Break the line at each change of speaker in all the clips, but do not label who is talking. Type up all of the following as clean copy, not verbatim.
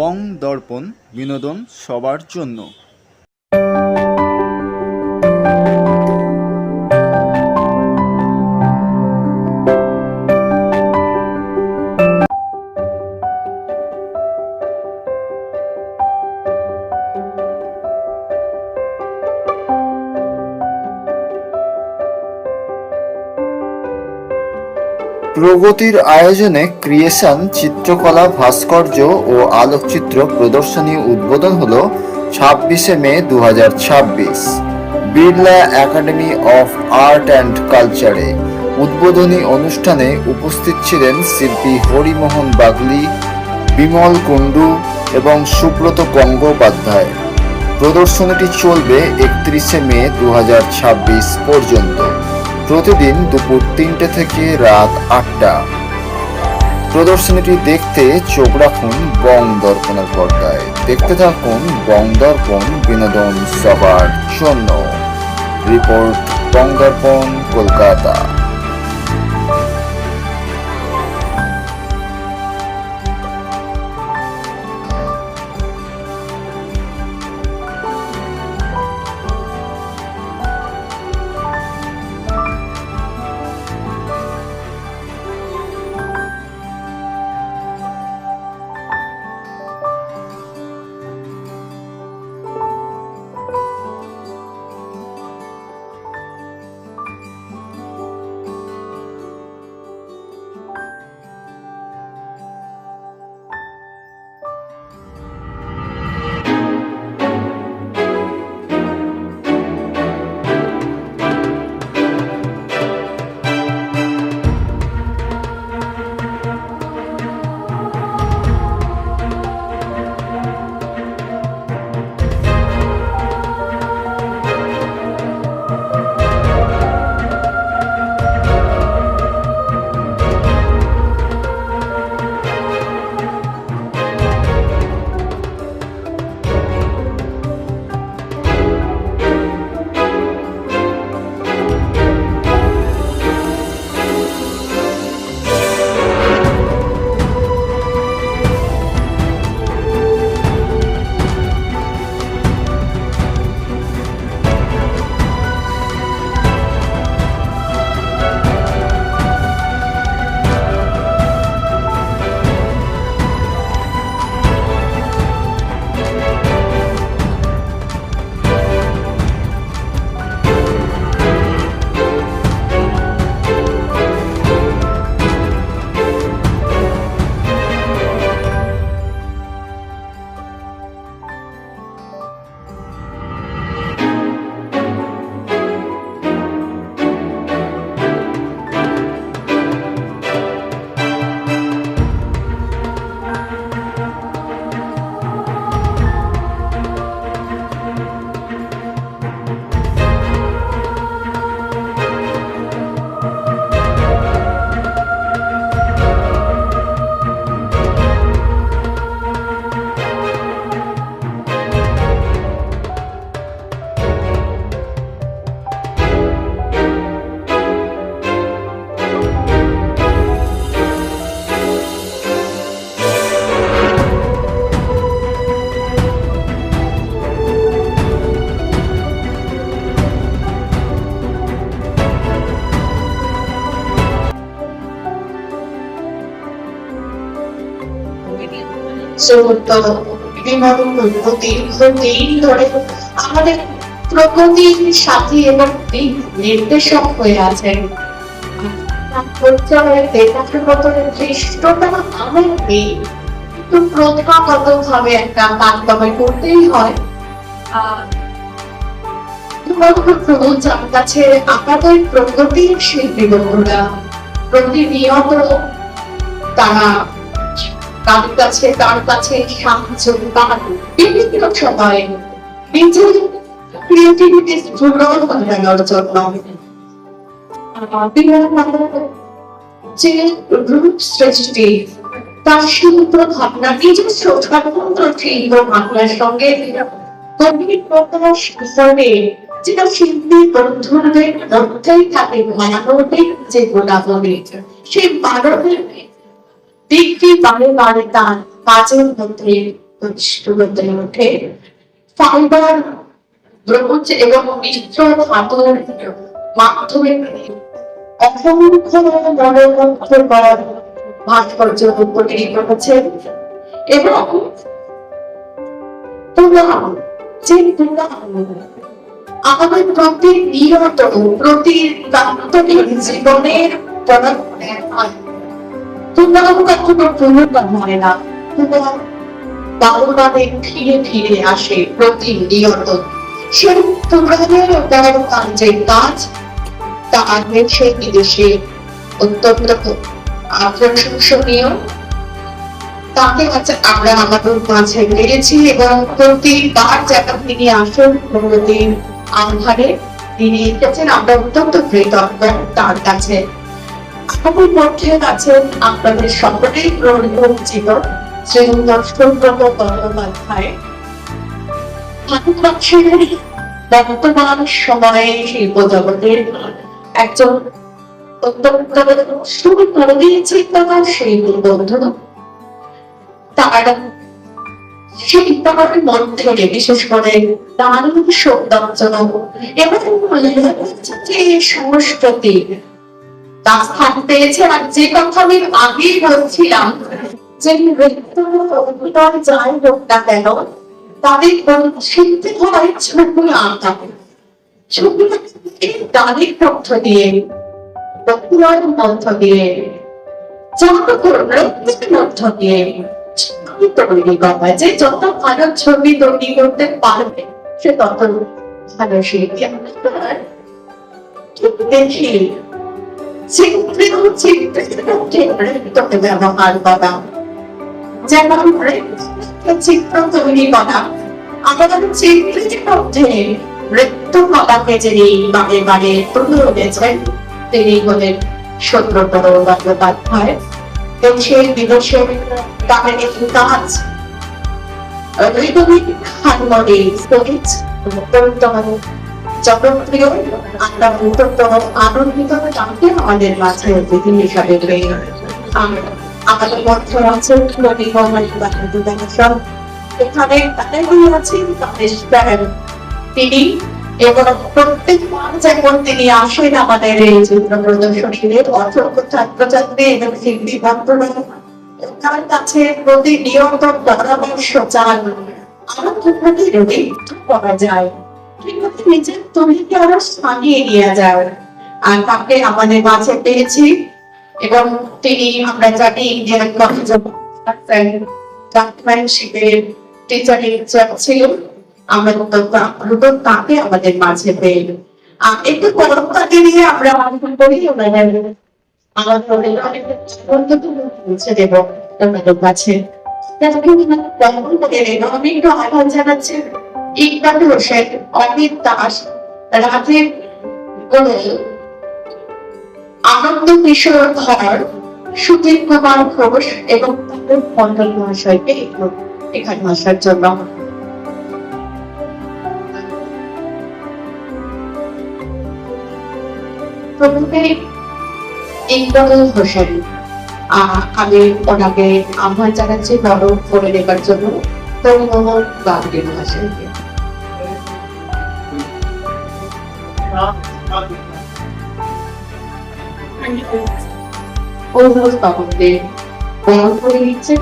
বং দর্পণ বিনোদন সবার জন্য।
প্রগতির আয়োজনে ক্রিয়েশন চিত্রকলা, ভাস্কর্য ও আলোকচিত্র প্রদর্শনী উদ্বোধন হলো 26শে মে 2026 Birla academy of art and কালচারে। উদ্বোধনী অনুষ্ঠানে উপস্থিত ছিলেন শিল্পী হরিমোহন বাগলি, বিমল কুণ্ডু এবং সুব্রত গঙ্গোপাধ্যায়। প্রদর্শনীটি চলবে 31শে মে 2026 পর্যন্ত, প্রতিদিন দুপুর 3টে থেকে রাত 8টা। প্রদর্শনীটি দেখতে চোখ রাখুন বং দর্পণের পর্দায়। দেখতে থাকুন বং দর্পণ বিনোদন সবার জন্য। রিপোর্ট বং দর্পণ, কলকাতা।
আমাদের প্রগতির সাথী এবং নির্দেশক হয়ে আছেন। প্রথাগত ভাবে একটা বাস্তবে করতেই হয়। কাছে আমাদের প্রগতির শিল্পী বন্ধুরা প্রতিনিয়ত তারা তার কাছে সাহায্য পান বিভিন্ন সময়ে নিজের ক্রিয়েটিভিটি ঘটানোর জন্য। যে রূপ সৃষ্টি, তার শিল্প ভাবনা, নিজস্ব স্বতন্ত্র শিল্প ভাবনার সঙ্গে গভীর প্রকাশ করে, যেটা শিল্পী বন্ধুদের মধ্যেই থাকে মানবিক যে গুণাবলী, সেই মানবিক দিকটি বারে বারে তার কাজের মধ্যে প্রতিষ্ঠিত হতে ওঠে ফাইবার, ব্রোঞ্জ এবং মিশ্র ধাতুর মাধ্যমে অসংখ্য মনোমুগ্ধকর ভাস্কর্য তৈরি করেছেন। এবং আমাদের প্রতিনিয়ত প্রতি প্রান্তরিক জীবনের কখনো পুনর্বার হয় না, বারবারে ফিরে ফিরে আসে প্রতিনিয়ত। সেই পুরাণের যে কাজ তা দেশে বিদেশে অত্যন্ত প্রশংসনীয়। তাকে আমরা আমাদের মাঝে পেয়েছি এবং প্রতিবার যখন তিনি আসেন প্রতিদিন আধারে তিনি এসেছেন, আমরা অত্যন্ত কৃতজ্ঞ তার কাছে। আমাদের মধ্যে আছেন আপনাদের সকলেই পরিচিত শ্রীযুক্ত সুব্রত বন্দ্যোপাধ্যায়, ভারতবর্ষের বর্তমান সময়ে শিল্প জগতের একজন অত্যন্ত সুপরিচিত বন্ধু। তার শিল্পের মধ্যে বিশেষ করে দারুণ সৌন্দর্য এবং যে সংস্কৃতি তা স্থান পেয়েছে। আর যে কথা আমি আগেই বলছিলাম যে অভিনয় যাই হোক না কেন, তাদের শিখতে হয় ছবি আঁকা, ছবি তাদের মধ্য দিয়ে, অভিনয়ের মধ্য দিয়ে, মধ্য দিয়ে তৈরি করা। যে যত ভালো ছবি তৈরি করতে পারবে সে তত ভালো শিল্পী। দেখি চিত্রে ব্যবহার করা, যেমন চিত্র তৈরি করা, আমাদের চিত্রের মধ্যে নৃত্য কলাকে যিনি বারে বারে তুলে এনেছেন তিনি হলেন সুব্রত বন্দ্যোপাধ্যায়। দেশে বিদেশে তাদের এই কাজ জনপ্রিয়। আমরা অত্যন্ত আনন্দিত তাকে আমাদের মাঝে অতিথি হিসাবে পেয়ে। আমাদের মধ্যে আছেন এখানে আছেন তিনি, এবং প্রত্যেকবার যখন তিনি আসেন আমাদের এই চিত্র প্রদর্শনীতে অসংখ্য ছাত্রছাত্রী এবং শিল্পী বন্ধুরা তার কাছে প্রতিনিয়ত পরামর্শ চান আমাদের করা যায়, নিজের তৈরিকে আরো স্থানীয় নিয়ে যায়। আর তাকে আমাদের মাঝে পেয়েছি এবং তিনি আমরা জানি ইন্ডিয়ান কলেজ অফ ক্রাফটম্যানশিপের টিচার ছিলেন। আমরা তাকে আমাদের মাঝে পেয়ে একটু পরবর্তী নিয়ে আমরা আলোচনা করি। পৌঁছে দেব তোমাদের কাছে। আমি একটু আহ্বান জানাচ্ছি ইকবাল হোসেন, অমিত দাস, রাজীব গোয়েল, আনন্দ কিশোর ধর, সুধীর কুমার ঘোষ এবং মন্ডল মহাশয়কে এখানে আসার জন্য। প্রথমে ইকবাল হোসেন, আমি ওনাকে আহ্বান জানাচ্ছি বড় করে নেবার জন্য তরুণ বাবুকে মহাশয়কে। অভিভাবকদের বরণ করে নিচ্ছেন।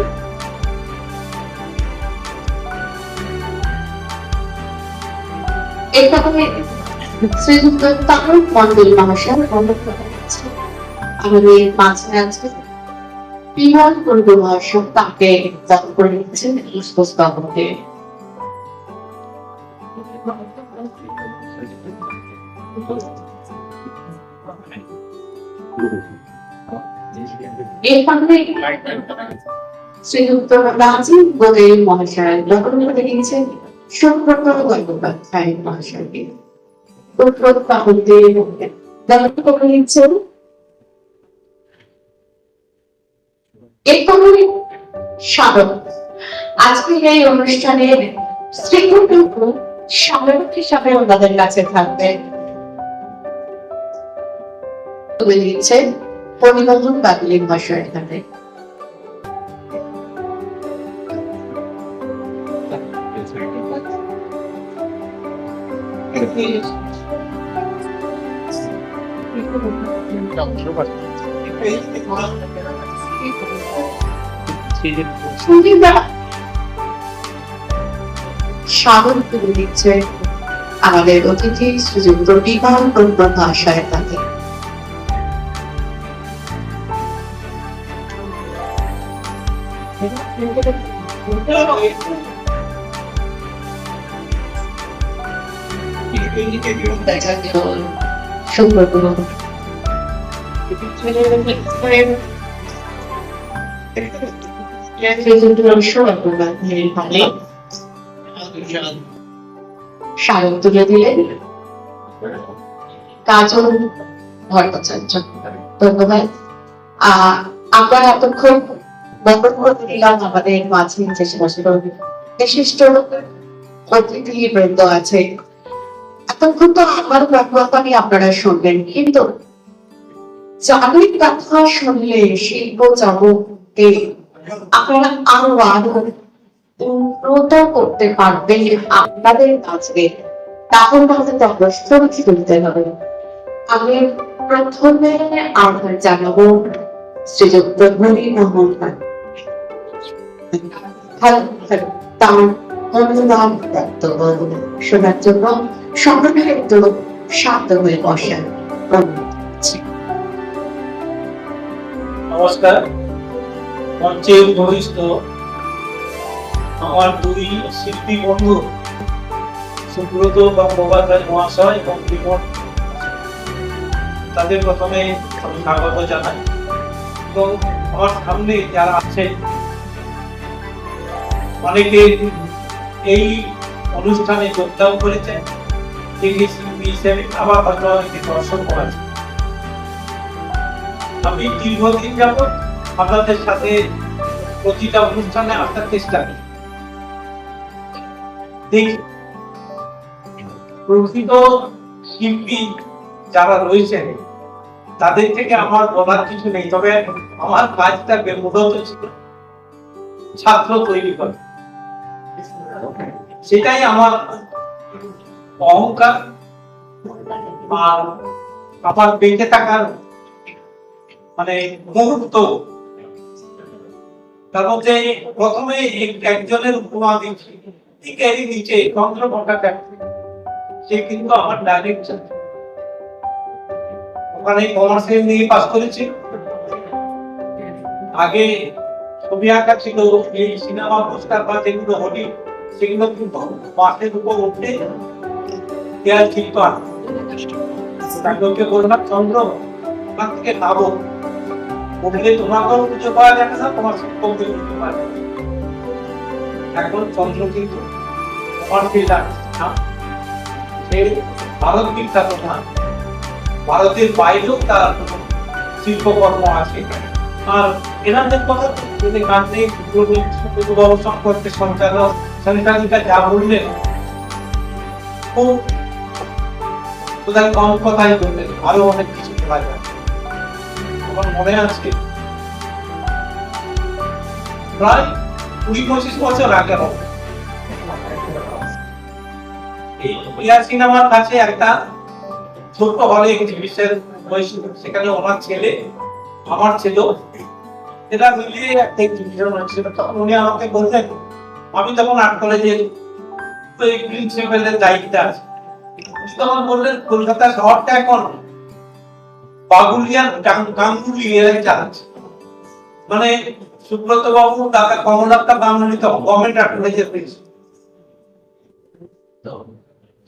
এভাবে শ্রীযুক্ত তারক মন্ডল মহাশয় আমাদের মাঝে আছে। বিমল পূর্ব মহাশয় তাকে বরণ করে নিচ্ছেন পুষ্পস্তবকে। এরপরে শ্রীযুক্ত রাজীব গোয়েল মহাশয় বরণ করে নিচ্ছেন সুব্রত বন্দ্যোপাধ্যায় মহাশয়কে। এরপরে স্মারক, আজকের এই অনুষ্ঠানের স্মৃতিটুকু স্মারক হিসাবে ওনাদের কাছে থাকবে। তুলে দিচ্ছেন পরিবর্তন বাদলী মহাশয়ের হাতে। স্বাগত করে দিচ্ছে আমাদের অতিথি শ্রীযুক্ত বিমান মহাশয় তাকে। স্মারক তুলে দিলেন কাজল ভট্টাচার্য। ধন্যবাদ। আমরা এতক্ষণ বরণ করে দিলাম আমাদের মাঝে যে সমস্ত বিশিষ্ট অতিথি বৃন্দ আছে। এতক্ষণ তো আমার ব্যাপারটা আপনারা শুনবেন, কিন্তু চাকরির কথা শুনলে শিল্প জগতে আপনারা আরো উন্নত করতে পারবেন আপনাদের কাছে। তখন আমাদের অবস্থান তুলতে হবে। আমি প্রথমে আহ্বান জানাবো শ্রীযুক্ত হরিমোহন তার অনুদান বক্তব্য শোনার জন্য সকলের একটু শান্ত হয়ে বসেন।
নমস্কার। মঞ্চে উপবিষ্ট আমার দুই শিল্পী বন্ধু সুব্রত গঙ্গোপাধ্যায় মহাশয় এবং বিমল, তাদের প্রথমে আমি স্বাগত জানাই। এবং আমার সামনে যারা আছে অনেকে এই অনুষ্ঠানে যোগদান করেছেন তিনি শিল্পী হিসেবে, আবার হয়তো অনেকে দর্শক করেছেন। আমি দীর্ঘদিন যাবৎ আপনাদের সাথে প্রতিটা অনুষ্ঠানে আসার চেষ্টা করি। দেখি প্রকৃত শিল্পী যারা রয়েছেন তাদের থেকে আমার বলার কিছু নেই, তবে আমার কাজটা মূলত ছিল ছাত্র তৈরি করা। সেটাই আমার অহংকার আর আমার বেঁচে থাকার মানে মুহূর্ত। তার মধ্যে প্রথমে একজনের উপমা দিচ্ছি, এরই নিচে চন্দ্রকোটা সে কিন্তু আমার ডাইরেক্টর, ওখানে কমার্সিয়াল নিয়ে পাস করেছে। আগে ছবি আঁকা ছিল, এই সিনেমা পোস্টার বা যেগুলো হলি সেগুলো কিন্তু মাঠের উপর উঠে দেয়াল শিল্প আঁকা। বললাম চন্দ্র ওখান থেকে নামো, উঠলে তোমাকেও খুঁজে পাওয়া যাবে না, তোমার শিল্পকে খুঁজে পাওয়া যাবে। এখন চন্দ্র কিন্তু ভারত বিখ্যাত না, ভারতের বাইরেও তার শিল্পকর্ম আছে। আর এনাদের কথা যদি গান্ধী সম্পর্কে সঞ্চালক সঞ্চালিকা যা বললেন খুব কোথায় কম কথাই বললেন, আরো অনেক কিছু বলা যায়। আমার মনে আছে প্রায় 20-25 বছর আগে হবে, সিনেমার কাছে একটা ছোট্ট হলে এক্সিবিশন হয়েছিল। সেখানে ওনার ছেলে আমার ছিল, এটা মিলিয়ে একটা এক্সিবিশন হয়েছিল। তখন উনি আমাকে বললেন, আমি তখন আর্ট কলেজের প্রিন্সিপালের দায়িত্বে আছি। তখন বললেন কলকাতা শহরটা এখন বাগুলিয়ান গাঙ্গুলি চালাচ্ছে, মানে সুব্রত বাবু দাদা কমলাক্তা গাঙ্গুলি তখন গভর্নমেন্ট আর্ট কলেজের প্রিন্সিপাল।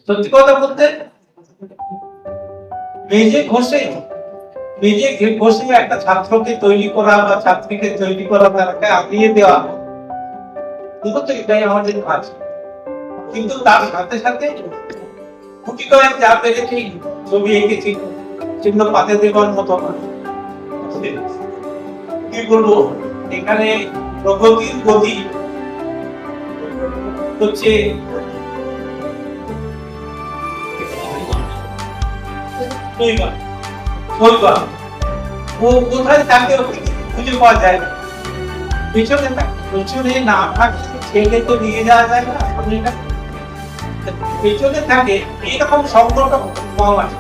সত্যি কথা বলতে মেজে ঘষে একটা ছাত্রকে তৈরি করা বা ছাত্রীকে তৈরি করা, তাকে আগিয়ে দেওয়া, মূলত এটাই আমাদের কাজ। কিন্তু তার সাথে সাথে গুটি কয়েক যা পেরেছি ছবি এঁকেছি, চিহ্ন পাতে দেওয়ার মতো কি বলবো, এখানে প্রগতির গতি হচ্ছে কোথায় তাকে খুঁজে পাওয়া যায় না, পিছনে না থাকলে ছেলে তো নিয়ে যাওয়া যায় না। পেছনে থাকে এইরকম সংকটটা কম আছে।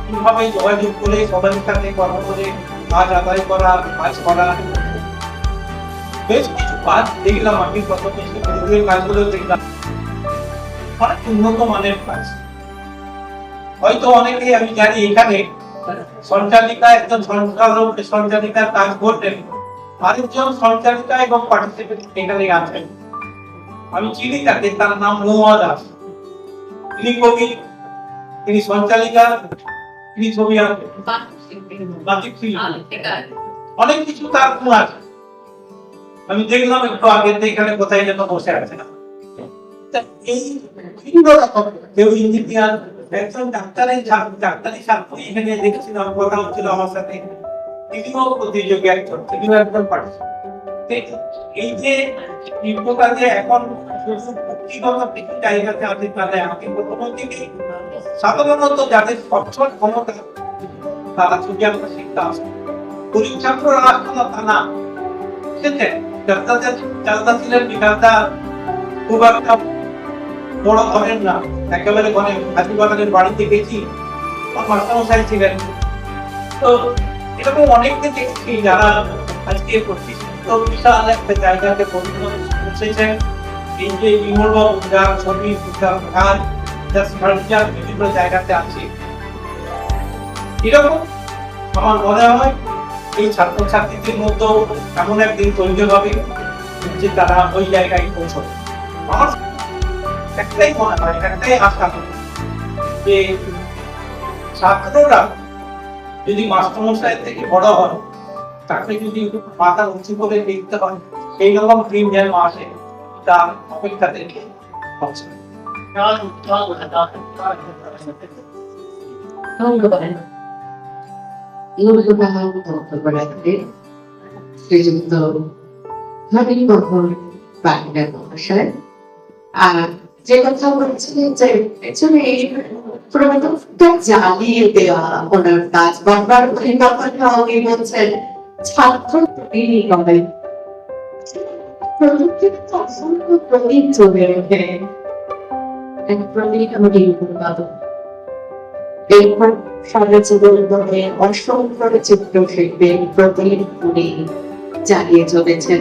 কিভাবে যোগাযোগ করে সবার সাথে কথা বলে কাজ আদায় করা, কাজ করা, বেশ কিছু কাজ দেখলাম আমি প্রথমে কাজগুলো দেখলাম, অনেক উন্নত মানের কাজ। হয়তো অনেকেই আমি জানি এখানে সঞ্চালিকা, একজন সঞ্চালিকার কাজ করতেন, আরেকজন সঞ্চালিকা এবং পার্টিসিপেন্ট এখানে আছেন। আমি চিনি তাকে, তার নাম মহুয়া দাস। তিনি কবি, তিনি সঞ্চালিকা, তিনি ছবি আঁকেন, বাচিক শিল্পী, অনেক কিছু তার গুণ আছে। আমি দেখলাম একটু আগে এখানে কোথায় যেন বসে আছে। এই বিভিন্ন রকম, কেউ ইঞ্জিনিয়ার, একজন ডাক্তারি ছাত্রী এখানে দেখছিলাম, কথা হচ্ছিল আমার সাথে, তিনিও প্রতিযোগী একজন, তিনিও একজন পার্টিসিপেন্ট। এই যে শিল্পটা যে এখন ব্যক্তিগত কিছু জায়গাতে আছে, তাহলে আমাকে প্রথম থেকে সাধারণত যাদের সচ্ছল ক্ষমতা তারা ছবি আঁকা শিখতে আসে। গরিব ছাত্ররা আসতো না তা না, বুঝেছেন? চালদা ছিলেন বিকাশদা খুব একটা বড় ঘরের না, একেবারে ঘরে হাতিবাগানের বাড়িতে গেছি, মাস্টারমশাই ছিলেন। তো এরকম অনেককে দেখছি যারা আজকে তো বিশাল একটা জায়গাতে পৌঁছেছেন। এই যে বিমলবাবু যার ছবি, যার গান, যার ফার্নিচার বিভিন্ন জায়গাতে আছে, এরকম আমার মনে হয় এই ছাত্রছাত্রীদের মধ্যেও এমন একদিন তৈরি হবে যে তারা ওই জায়গায় পৌঁছবে। আমার একটাই মনে হয়, একটাই আশা যে ছাত্ররা যদি মাস্টারমশাই থেকে বড় হয়, তাকে যদি মাথা উঁচু করে দেখতে হয়, সেই রকম ড্রিম যেন আসে, তার অপেক্ষা থেকে হচ্ছে।
শ্রীযুক্ত হরিমোহন পান্ডা মহাশয়, আর যে কথা বলছিলেন যে পেছনে প্রথমটা জ্বালিয়ে দেওয়া ওনার কাজ, বারবার কথা উনি বলছেন ছাত্র তৈরি করেন, প্রযুক্তিতে অসংখ্য প্রদীপ চলে ওঠে, এক প্রদীপ আমাদের পাবো। এরপর সারা জীবন ধরে অসংখ্য চিত্রশিল্পী প্রদীপ পুড়ে জ্বালিয়ে চলেছেন,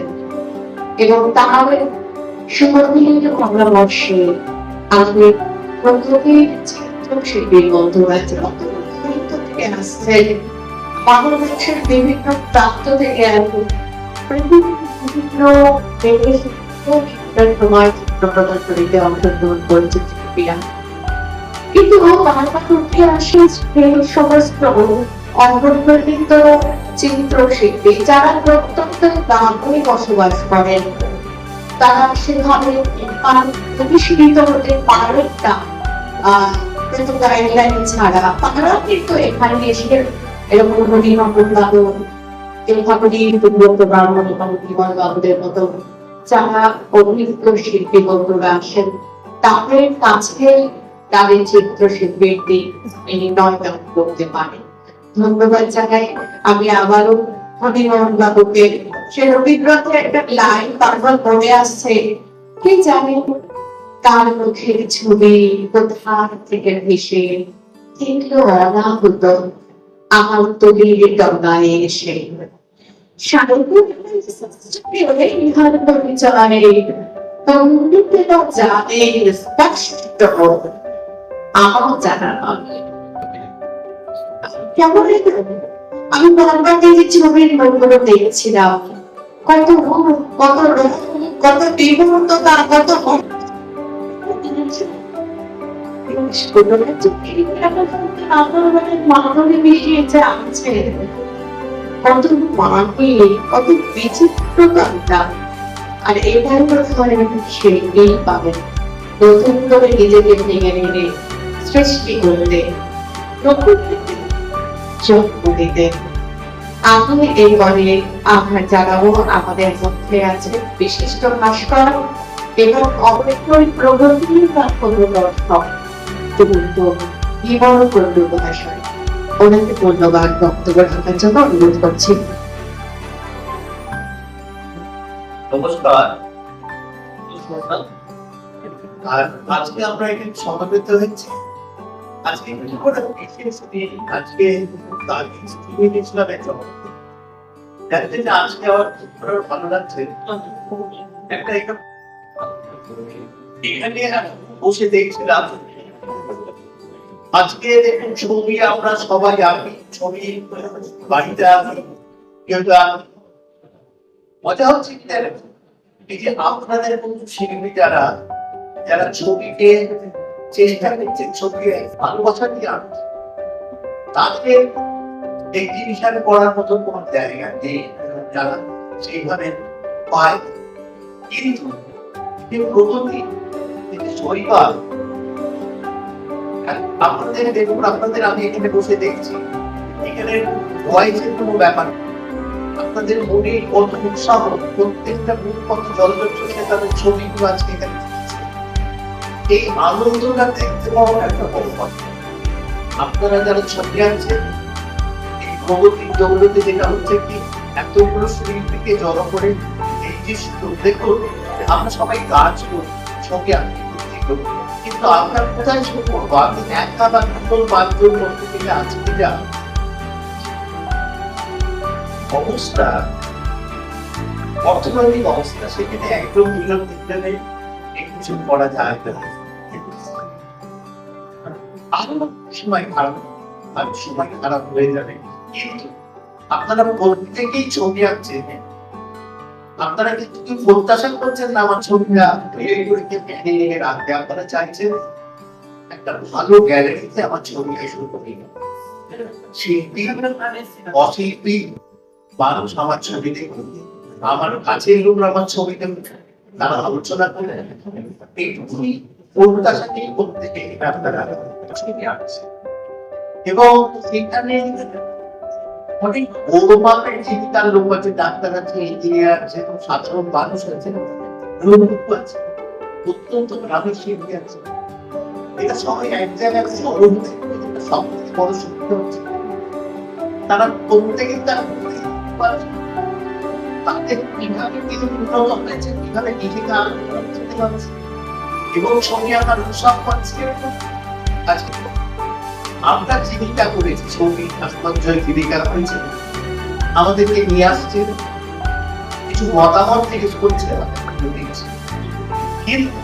এবং তার সুমধুর পরামর্শে আমাদের প্রকৃতির চিত্রশিল্পীর বন্ধুরা থেকে আসছেন, বাংলাদেশের বিভিন্ন প্রান্ত থেকে বিভিন্ন সময় চিত্র প্রদর্শনীতে অংশগ্রহণ করেছে শিল্পীরা। কিন্তু বারবার উঠে আসে সেই সমস্ত অন্তর্নিহিত চিত্রশিল্পী যারা প্রত্যন্ত গ্রামে বসবাস করেন, তারা সেভাবে প্রতিষ্ঠিত হতে পারে না গাইডলাইন ছাড়া। তারা কিন্তু এখানে এসে এরকম হরিমোহন বাবু, ব্রাহ্মণ এবং বিমল বাবুদের মতো যারা অভিজ্ঞ শিল্পী বন্ধুরা আসেন, তাদের কাছে তাদের চিত্রশিল্পীর দিক নির্ণয় করতে পারে। ধন্যবাদ জানাই আমি আবারও হরিমোহন বাবুকে। সে রবীন্দ্রনাথের একটা লাইন বারবার মনে আসছে, কে জানে তার মুখের ছবি কোথা থেকে ভেসে দেখলো অনাহুত আমার তলির ডগায় এসে আমি বারবার এই ছবির মনগুলো দেখছিলাম, কত কত কত বিমূর্ততা, কত মাধুরী মিশিয়েছে আছে, কত মাটি, কত বিচিত্রতা। আর এটাই সেই পাবেন নতুন করে নিজেকে ভেঙে নিয়ে সৃষ্টি করতে, নতুন জন্ম দিতে। আমি এই বলে আমরা জানাবো আমাদের মধ্যে আছে বিশিষ্ট ভাস্কর এবং অবশ্যই প্রগতির বা কোনো দর্শক বিমল কুণ্ডু মহাশয়। ওনাকে ধন্যবাদ বক্তব্য রাখার জন্য অনুরোধ করছি।
নমস্কার। আর আজকে আমরা এখানে সমবেত হয়েছি। আজকে কি করে বিশেষ দিন, আজকে ইসলামের জন্ম। জানতে যে আজকে আমার খুব ভালো লাগছে। একটা এখানে বসে দেখছিলাম আজকে ছবি আমরা সবাই আমি ছবি বাড়িতে আমি কেউ মজা হচ্ছে কি জানেন, এই যে আপনাদের মতো শিল্পী যারা যারা ছবিকে চেষ্টা করছেন, ছবিকে ভালোবাসা দিয়ে আনছে, তাদের এক্সিবিশন করার মতো কোন জায়গা নেই যারা সেইভাবে পায়। কিন্তু প্রগতি শৈবাল আপনাদের দেখুন, আপনাদের আমি এখানে বসে দেখছি, এখানে ভয়েসের কোনো ব্যাপার, আপনাদের মনে কত উৎসাহ, প্রত্যেকটা মুখ কত জলদস্যুতে তাদের ছবিগুলো আজকে এখানে এই আনন্দটা দেখতে পাওয়ার একটা বড় কথা। আপনারা যারা ছবি আনছেন এই প্রগতির দৌলতে যেটা হচ্ছে কি এতগুলো শিল্পীকে জড়ো করে এই যে দেখুন আমরা সবাই কাজ করি, ছবি আঁকি, কিন্তু আপনার কোথায় শুরু করবো? আপনি একা বা দুজন পাঁচজন করতে গেলে আজকে যা অবস্থা, অর্থনৈতিক অবস্থা, সেখানে একদম মিলন বিজ্ঞানে কিছু করা যায় না। আরো সময় খারাপ, আরো সময় খারাপ হয়ে যাবে। কিন্তু আপনারা প্রত্যেকেই ছবি আঁকছেন, আপনারা কিন্তু প্রত্যাশা করছেন না আমার ছবিটা রাখতে, আপনারা চাইছেন একটা ভালো গ্যালারিতে আমার ছবিকে শুরু করি। শিল্পী অশিল্পী মানুষ আমার ছবি দেখুন, আমার কাছের লোকরা আমার ছবি দেখুন, তারা আলোচনা করে এইটুকুই প্রত্যাশাকেই করতে আপনারা ছবি আঁকছে। এবং সেখানে অনেক বড় মাপের জীবিকার লোক আছে, ডাক্তার আছে, ইঞ্জিনিয়ার আছে, সাধারণ মানুষ আছে, লোক আছে, অত্যন্ত গ্রামের শিল্পী আছে। এটা সবাই এক জায়গায় সব থেকে বড় সুবিধা হচ্ছে তারা প্রত্যেকে তাদের কিভাবে উন্নত হয়েছে, কিভাবে নিজেকে আনন্দ করতে পারছে এবং সঙ্গে আমার উৎসাহ পাচ্ছে। আজকে আমরা জীবিকা করেছি, ছবি ভাস্কর্যের জীবিকা করেছে, আমাদেরকে নিয়ে আসছে, কিছু মতামত থেকে করছে, কিন্তু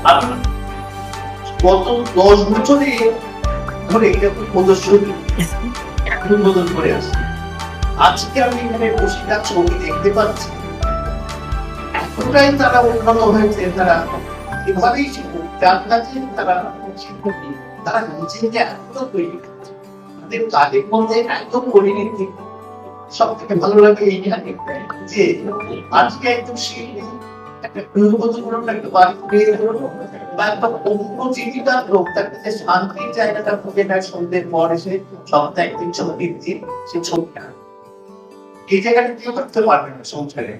আমি গত 10 বছরে ধরে এরকম প্রদর্শনী উদ্বোধন করে আসছি। আজকে আমি এখানে বসে তার ছবি দেখতে পাচ্ছি, এতটাই তারা উন্নত হয়েছে, তারা এভাবেই যার কাছে তারা তারা নিজেকে এত তৈরি করছে, তাদের কাজের মধ্যে এত পরিণতি। সব থেকে ভালো লাগে এইখানে যে আজকে একদম শিল্পী একটা গুরুত্বপূর্ণ একটা বাড়ি পেয়ে বা একটা অন্য জীবিকার লোক তার কাছে শান্তির জায়গাটা খুঁজে নেয় সন্ধ্যের পর এসে সপ্তাহে একদিন ছবির দিন সে ছবিটা এই জায়গাটা কেউ করতে পারবে না সংসারে,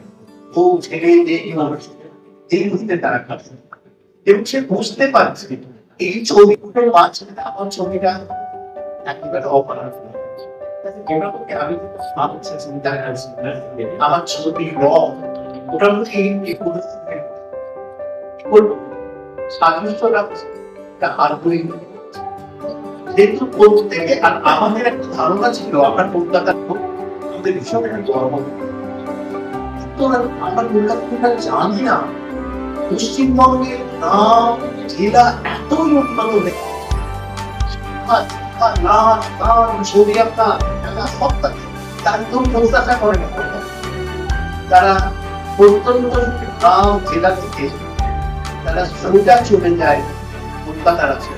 বউ ছেলে এই বুঝতে তারা খাচ্ছে এবং সে বুঝতে পারছে এই ছবিগুলোর মাঝখানে আমার ছবিটা একেবারে অপরাধ। আমার ছবি রং ওটার মধ্যে আমাদের একটা ধারণা ছিল আমরা কলকাতার আমাদের ভীষণ একটা গর্ব, আমরা কলকাতা জানি না পশ্চিমবঙ্গের নাম জেলা এতই উন্নত হয়েছে, ছবি আঁকা সব একদম প্রত্যাশা করে না। তারা প্রত্যন্ত গ্রাম জেলা থেকে তারা সোজা চলে যায় কলকাতার আছে,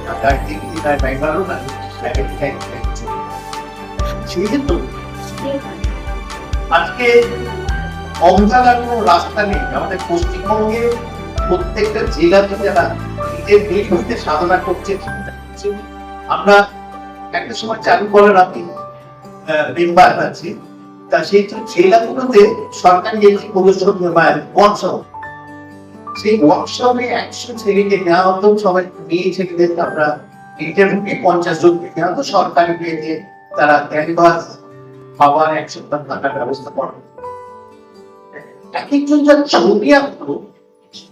দিল্লি নয়, ব্যাঙ্গালোর নয়, সেহেতু আজকে অবহেলার কোনো রাস্তা নেই। আমাদের পশ্চিমবঙ্গে প্রত্যেকটা জেলাতে যারা নিজের নির্ভরতে সাধনা করছে, আমরা একটা সময় চালু করার আমি মেম্বার আছি, তা সেই জেলাগুলোতে সরকারি প্রদর্শন ওয়ার্কশপ, সেই ওয়ার্কশপে 100 ছেলেকে নেওয়া হতো, সবাই মেয়ে ছেলেদের আমরা ইন্টারভিউকে 50 জন নেওয়া হতো, সরকারি পেয়েছে তারা ক্যানভাস খাবার 1 সপ্তাহ থাকার ব্যবস্থা করে। এক একজন যারা ছবি আঁকতো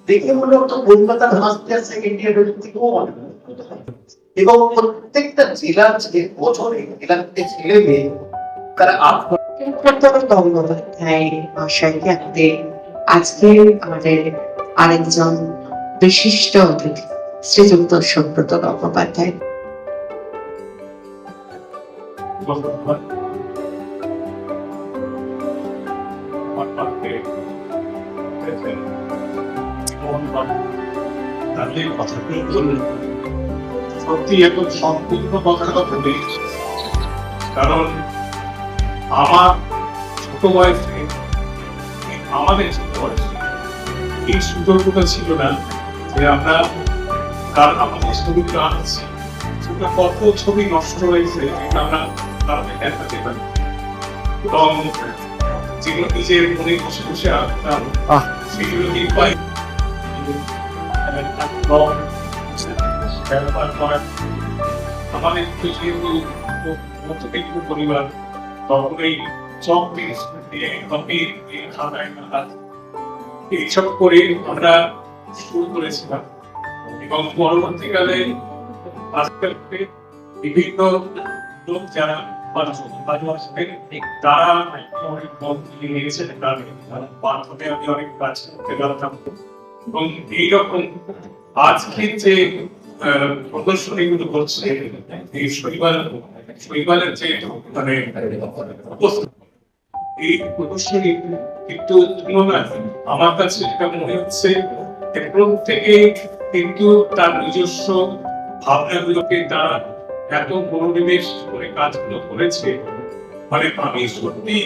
দেখে মনে হতো কলকাতার হাসপাতাল সেকেন্ড ইয়ারের থেকেও অনেক উন্নত হয়। এবং প্রত্যেকটা জেলার যে বছরে জেলার ছেলে মেয়ে তারা
মহাশয়কে আমাদের আজকে আমাদের আরেকজন বিশিষ্ট অতিথি শ্রীযুক্ত সুব্রত গঙ্গোপাধ্যায়।
সত্যি এখন সম্পূর্ণ কথাটা বলি, কারণ আমার ছোট বয়সে আমাদের ছোট বয়সে এই সুযোগটা ছিল না যে আমরা কারণ আমাদের ছবিগুলো আনছি সেটা কত ছবি নষ্ট হয়েছে যেটা আমরা কারণে দেখাতে পারি এবং যেগুলো নিজের মনে বসে বসে আঁকতাম সেগুলো কি পাই আমাদের যেহেতু মধ্যবিত্ত পরিবার তখন এই চক দিয়ে খাতায় এইসব করে আমরা শুরু করেছিলাম এবং পরবর্তীকালে আস্তে আস্তে বিভিন্ন লোক যারা ভালোবাসবেন তারা অনেক মত নিয়েছেন, তার মাধ্যমে আমি অনেক কাজ করতে পারতাম এবং এইরকম আজকের যে প্রদর্শনীগুলো করছে এই শৈবালের যে মানে এই প্রদর্শনী কিন্তু তুলনায় আমার কাছে যেটা মনে হচ্ছে প্রত্যেকে কিন্তু তার নিজস্ব ভাবনাগুলোকে তারা এত মনোনিবেশ করে কাজগুলো করেছে, মানে আমি সত্যি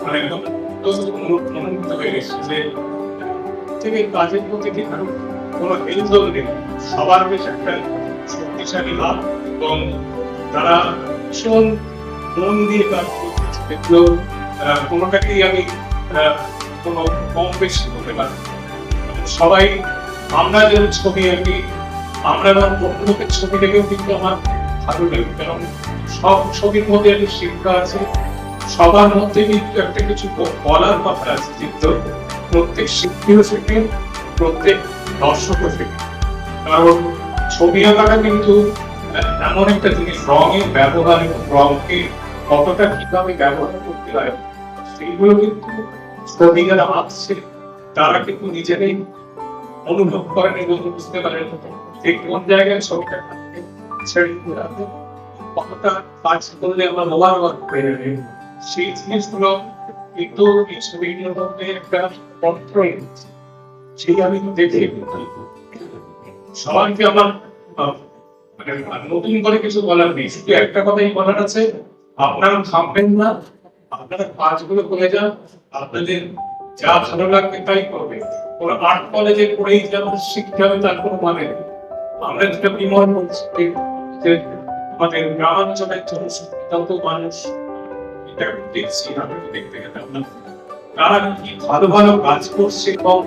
মানে অনুপ্রাণিত হয়ে গেছি যে থেকে কাজের প্রতি কোনো হেলদোল নেই, সবার বেশ একটা শক্তিশালী ভাব এবং তারা ভীষণ মন দিয়ে কাজ করতেছে। এগুলো কোনোটাকেই আমি কোনো কম বেশি করতে পারি সবাই আমরা যেমন ছবি আঁকি আমরা অন্য লোকের ছবি দেখেও কিন্তু আমার ভালো লাগে, কারণ সব ছবির মধ্যে একটা শিক্ষা আছে, সবার মধ্যে কিন্তু একটা কিছু বলার কথা আছে, কিন্তু প্রত্যেক শিল্পীও শেখে, প্রত্যেক দর্শকও শেখে। কারণ ছবি আঁকাটা কিন্তু এমন একটা জিনিস, রঙের ব্যবহার এবং রঙকে কতটা কিভাবে ব্যবহার করতে হয় সেইগুলো কিন্তু ছবি যারা আঁকছে তারা কিন্তু নিজেরাই অনুভব করেন এবং বুঝতে পারেন যে কোন জায়গায় ছবিটা কতটা কাজ করলে আমরা মোবাইল পেরে নেই, সেই জিনিসগুলো কিন্তু এই ছবিগুলোর মধ্যে একটা কন্ট্রোল সেই আমি দেখে সবাইকে আমার মানে নতুন করে কিছু বলার নেই, শুধু একটা কথাই বলার আছে, আপনারা থামবেন না, আপনারা কাজগুলো করে যান, আপনাদের যা ভালো লাগবে তাই করবে। কোনো আর্ট কলেজে পড়েই যে আমাদের শিখতে হবে তার কোনো মানে নেই। আমরা যেটা বিমর্ষ বলছি যে আমাদের গ্রামাঞ্চলের জনসংখ্যা মানুষ এটা দেখছি, আমি দেখতে গেলাম তারা কি ভালো ভালো কাজ করছে এবং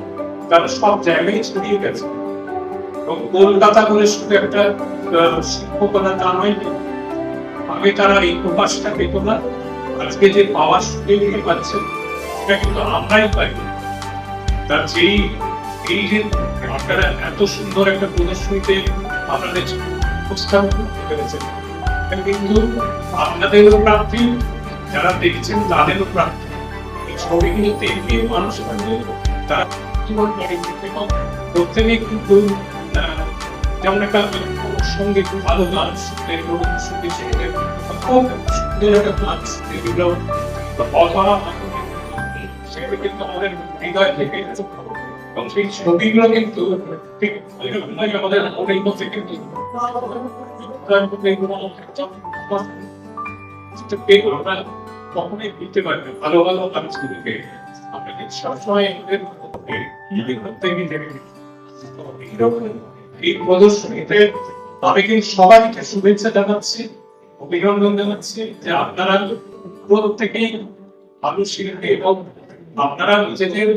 তারা সব জায়গায় ছড়িয়ে গেছে এবং কলকাতা বলে শুধু একটা শিল্পকলা তা নয়, আগে তারা এই প্রকাশটা পেত না, আজকে যে পাওয়ার সুযোগ পাচ্ছে সেটা কিন্তু আমরাই পাই। তার যেই এই যে আপনারা এত সুন্দর একটা প্রদর্শনীতে আপনাদের উপস্থাপন করতে পেরেছেন কিন্তু আপনাদেরও প্রাপ্তি, যারা দেখছেন তাদেরও প্রাপ্তি। এই ছবিগুলো দেখে মানুষ তারা প্রত্যেকে কিন্তু যেমন একটা সঙ্গে খুব ভালো গান শুনতে খুব সুন্দর একটা গান শুনতে এগুলো সেগুলো কিন্তু আমাদের হৃদয় থেকে এবং সেই ছবিগুলো কিন্তু ঠিক আমাদের মনের মধ্যে কিন্তু আমরা কখনোই দিতে পারি না ভালো ভালো কাজগুলোকে আপনাকে সবসময় এই প্রদর্শনীতে আমি কিন্তু সবাইকে শুভেচ্ছা জানাচ্ছি, অভিনন্দন জানাচ্ছি যে আপনারা প্রত্যেকেই ভালো শিল্পী এবং আপনারা নিজেদের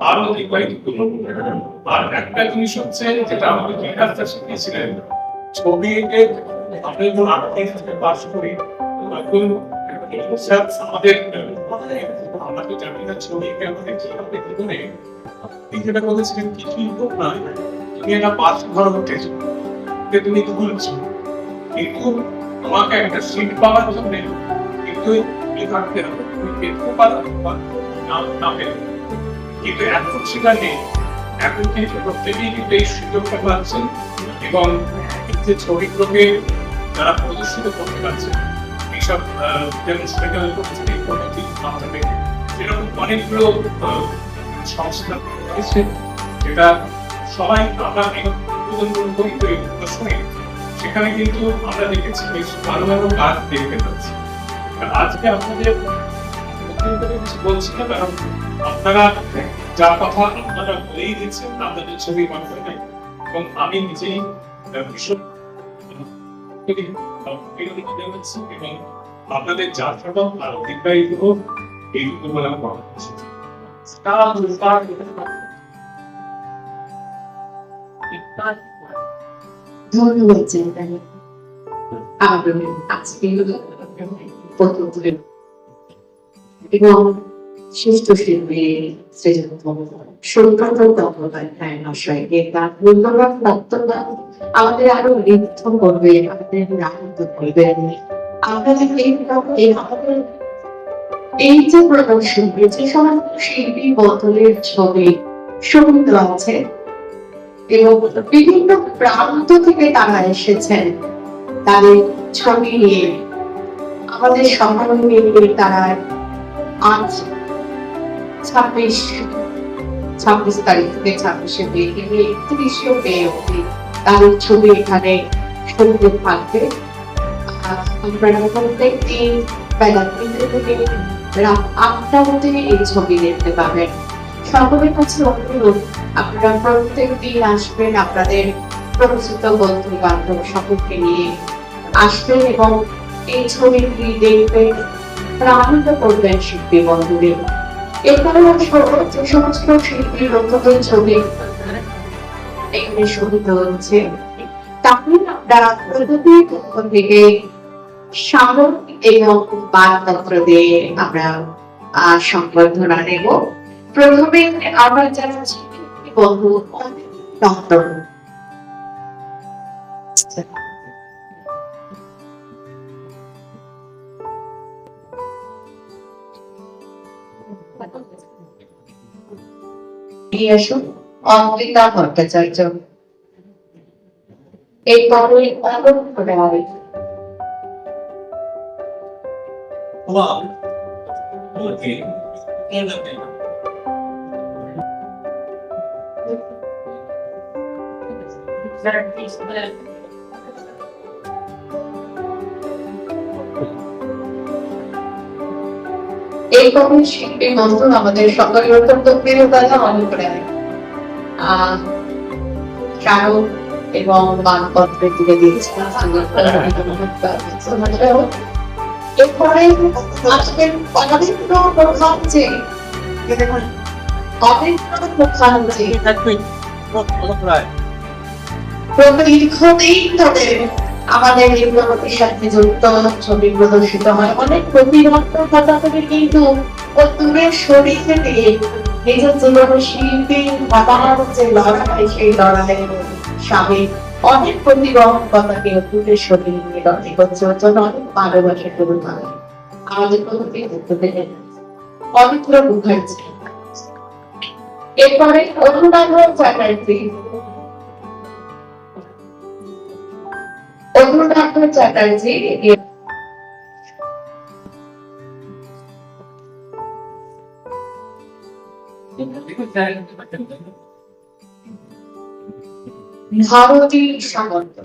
আরো অতিবাহিত করুন। আর একটা জিনিস হচ্ছে যেটা আমাকে কি কাজটা শিখিয়েছিলেন, ছবিকে আপনি যখন আঁকতে পাস করি তখন আমাদের আমরা তো জানি না ছবিকে আমাদের কিভাবে জীবনে আপনি যেটা বলেছিলেন কিছুই হোক না, তুমি একটা পাঁচ ঘর উঠেছো, তুমি খুলছো, কিন্তু তোমাকে একটা সিট পাওয়ার জন্য কিন্তু থাকতে হবে, তুমি পেটও পালা না পেলে, কিন্তু এখন সেটা নেই। এখন কিন্তু প্রত্যেকেই কিন্তু এই সুযোগটা পাচ্ছেন এবং এই যে ছবিগুলোকে যারা প্রদর্শিত করতে পারছে এইসব ডেমনস্ট্রেশন করছে এই পদ্ধতি মাধ্যমে, সেরকম অনেকগুলো সংস্থা রয়েছে যেটা সবাই আমরা উদ্বোধন করি প্রদর্শনী, সেখানে কিন্তু আমরা দেখেছি বেশ ভালো ভালো কাজ দেখতে পাচ্ছি। আজকে আপনাদের কিছু বলছি না, কারণ আপনারা যা কথা আপনারা বলেই দিচ্ছেন আপনাদের ছবির মাধ্যমে, এবং আমি নিজেই ভীষণ এবং আপনাদের যাত্রাটাও আরো দীর্ঘায়িত হোক এইটুকু বলে আমার কথা হচ্ছে।
ধন্যবাদ জানাই আমাদের আজকে এবং শ্রেষ্ঠ শিল্পী শ্রীযুক্ত সুব্রত গঙ্গোপাধ্যায় মহাশয়কে তার মূল্যবান বক্তব্য আমাদের আরো ঋদ্ধ করবে, আমাদের আনন্দ করবে। আমাদের এই যে প্রদর্শনী, যে সমস্ত শিল্পী বদলের ছবি সুন্দর আছে এবং বিভিন্ন প্রান্ত থেকে তারা এসেছেন তাদের ছবি নিয়ে আমাদের সম্মান নিয়ে তারা আজ 26 তারিখ থেকে 26শে মে থেকে 31শে মে অবধি তাদের ছবি এখানে সুন্দর থাকবে। আপনারা প্রত্যেক দিন বেলা 3টে থেকে রাত 8টা অবধি এই ছবি দেখতে পাবেন। সকলের কাছে অনুরোধ, আপনারা প্রত্যেক দিন আসবেন, আপনাদের পরিচিত বন্ধু বান্ধব সকলকে নিয়ে আসবেন এবং এই ছবিটি দেখবেন, আনন্দ করবেন শিল্পী বন্ধুদের। এছাড়াও যে সমস্ত শিল্পী নতুন ছবি এখানে শোভিত হচ্ছে, তাহলে আপনারা প্রতিদিন থেকে স্মারক এবং মানপত্র দিয়ে আমরা সংবর্ধনা নেব। প্রথমে আমরা যারা শিল্পী বন্ধু ডক্টর আসুন অমৃতা ভট্টাচার্য, এরপরে অরুণ রায়, এরপরে শিল্পী বন্ধু আমাদের সকলের অত্যন্ত প্রিয় কথা অরুণ রায় স্মারক এবং মানপত্র তুলে দিয়েছেন। এরপরে আজকের অনেকগুলো প্রধান যে দীর্ঘদিন ধরে আমাদের এই প্রগতির সাথে যুক্ত ছবি প্রদর্শিত হয়। অনেক প্রতিবন্ধকতা থেকে কিন্তু দূরের শরীরে দিয়ে নিজের জীবনের শিল্পী বাবার যে লড়াই, সেই লড়াইয়ের স্বামী অনেক প্রতিবন্ধকতাকে দূরের শরীরে নিয়ে লড়াই করছে, ওর জন্য অনেক ভালোবাসা শুরু হয় আমাদের প্রতি অনেকগুলো বুঝাইছে। এরপরে অনুরাগ চ্যাটার্জি, অনুরাগ চ্যাটার্জি ভারতী সামন্ত,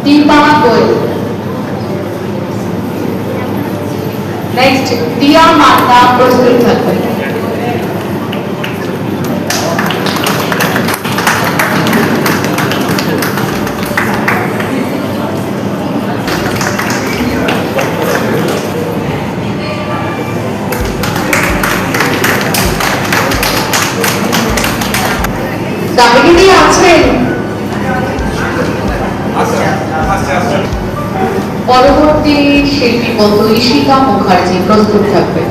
দীপা গোয়েল, নেক্সট দিয়া মাতা প্রস্তুত থাকবেন। দাবিনী আছেন পরবর্তী শিল্পী বন্ধু ঈশিকা মুখার্জি প্রস্তুত থাকবে।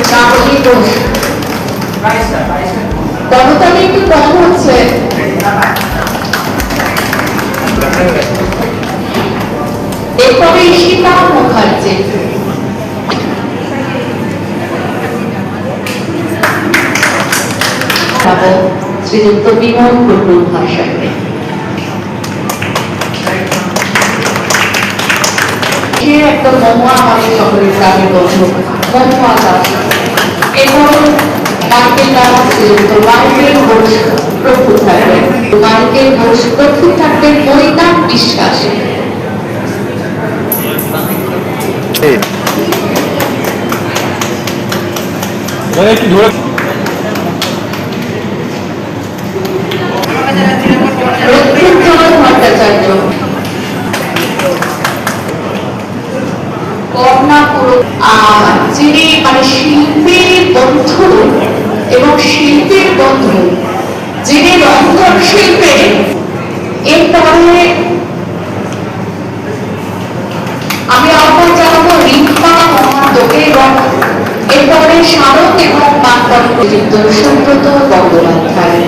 শ্রাবণী ঘোষ, করতালি একটু কম হচ্ছে। এরপরে ঈশিকা মুখার্জি, শ্রীযুক্ত বিমল কুন্ডু ভাষাকে। একদম মহুয়া আমাদের সকলের গ্রামের বন্ধু মহুয়া দাস। এবং মাইকেল দাস শ্রীযুক্ত মাইকেল ঘোষ প্রস্তুত থাকবেন। মাইকেল ঘোষ প্রস্তুত থাকবেন মৈনাক বিশ্বাস। রথীন্দ্র ভট্টাচার্য, যিনি মানে শিল্পীর বন্ধু এবং শিল্পীর বন্ধু, যিনি রন্ধন শিল্পে এরপরে আমি আহ্বান জানাবো রিম্পা মহান্তকে এবং এরপরে স্মারক এবং মানবযুক্ত সুব্রত বন্দ্যোপাধ্যায়।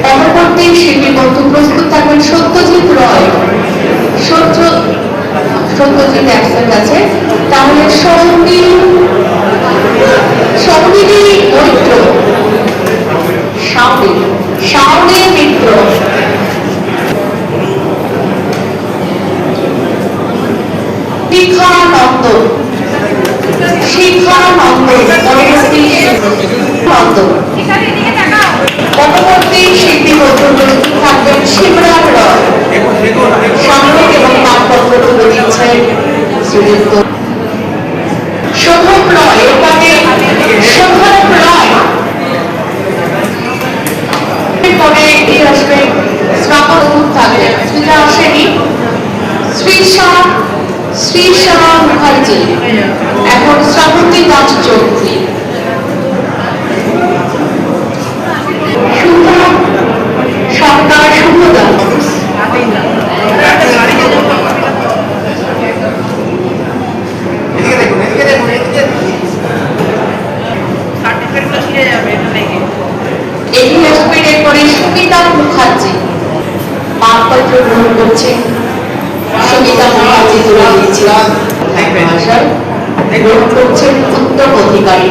পরবর্তী শিল্পী বন্ধু প্রস্তুত থাকবেন সত্যজিৎ রয়। সত্যজিৎ অ্যাবসেন্ট আছে, তাহলে সৌমিনী মৈত্র, শাওনী মিত্র, শিখানন্দ পরবর্তী শিল্পী বন্ধু প্রস্তুত থাকবেন শিবরাম রয়। সাময়িক এবং নামপত্র তুলে দিচ্ছেন শ্রীযুক্ত শোভন রয়। এখানে শোভন রয় পরে এগিয়ে আসবে শ্রাবণ থাকবেন। শ্রীরা আসেনি, শ্রীশা মুখার্জি, এখন শ্রাবন্তী দাস চৌধুরী। সরকার শুভদা, এগিয়ে আসবেন এরপরে সুমিতা মুখার্জি। মানপত্র গ্রহণ করছে সুমিতা মুখার্জি, তুলে দিয়েছিলাম ভাষায় গ্রহণ করছেন উত্তম অধিকারী।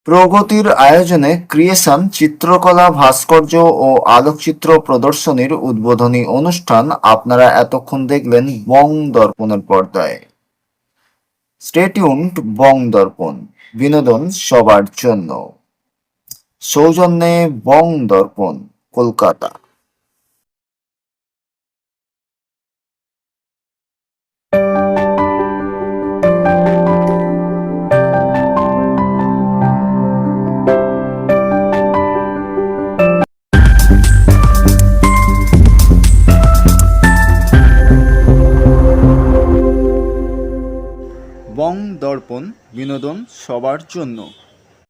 প্রগতির আয়োজনে ক্রিয়েশন চিত্রকলা, ভাস্কর্য ও আলোকচিত্র প্রদর্শনীর উদ্বোধনী অনুষ্ঠান আপনারা এতক্ষণ দেখলেন বং দর্পণের পর্দায়। স্টে টিউনড, বং দর্পণ, বিনোদন সবার জন্য। সৌজন্যে বং দর্পণ, কলকাতা।
বং দর্পণ, বিনোদন সবার জন্য।